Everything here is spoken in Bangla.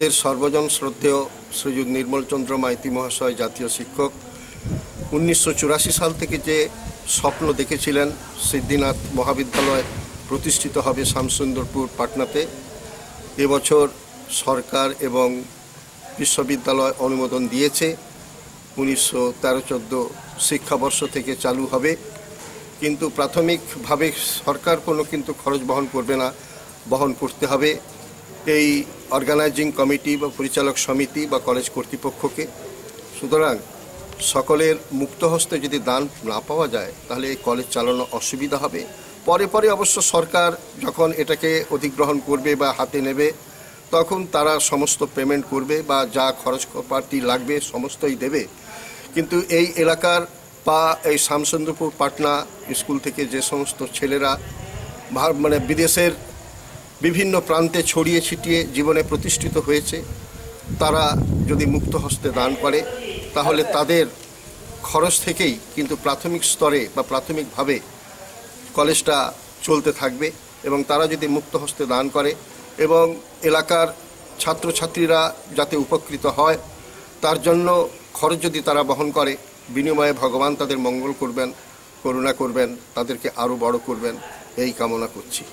এর সর্বজন শ্রদ্ধেয় শ্রীযুত নির্মল চন্দ্র মাইতি মহাশয় জাতীয় শিক্ষক 1984 সাল থেকে যে স্বপ্ন দেখেছিলেন সিদ্ধিনাথ মহাবিদ্যালয় প্রতিষ্ঠিত হবে শামসুন্দরপুর পাটনাতে, এবছর সরকার এবং বিশ্ববিদ্যালয় অনুমোদন দিয়েছে। 1913-14 শিক্ষাবর্ষ থেকে চালু হবে, কিন্তু প্রাথমিকভাবে সরকার কোনো খরচ বহন করবে না, বহন করতে হবে এই অর্গানাইজিং কমিটি বা পরিচালক সমিতি বা কলেজ কর্তৃপক্ষকে। সুতরাং সকলের মুক্ত হস্তে যদি দান না পাওয়া যায় তাহলে এই কলেজ চালানো অসুবিধা হবে। পরে পরে অবশ্য সরকার যখন এটাকে অধিগ্রহণ করবে বা হাতে নেবে তখন তারা সমস্ত পেমেন্ট করবে বা যা খরচপাতি লাগবে সমস্তই দেবে। কিন্তু এই এলাকার বা এই শামসুন্দরপুর পাটনা স্কুল থেকে যে সমস্ত ছেলেরা বিদেশের বিভিন্ন প্রান্তে ছড়িয়ে ছিটিয়ে জীবনে প্রতিষ্ঠিত হয়েছে, তারা যদি মুক্ত হস্তে দান করে তাহলে তাদের খরচ থেকেই কিন্তু প্রাথমিক স্তরে বা প্রাথমিকভাবে কলেজটা চলতে থাকবে। এবং তারা যদি মুক্ত হস্তে দান করে এবং এলাকার ছাত্রছাত্রীরা যাতে উপকৃত হয় তার জন্য খরচ যদি তারা বহন করে, বিনিময়ে ভগবান তাদের মঙ্গল করবেন, করুণা করবেন, তাদেরকে আরও বড় করবেন, এই কামনা করছি।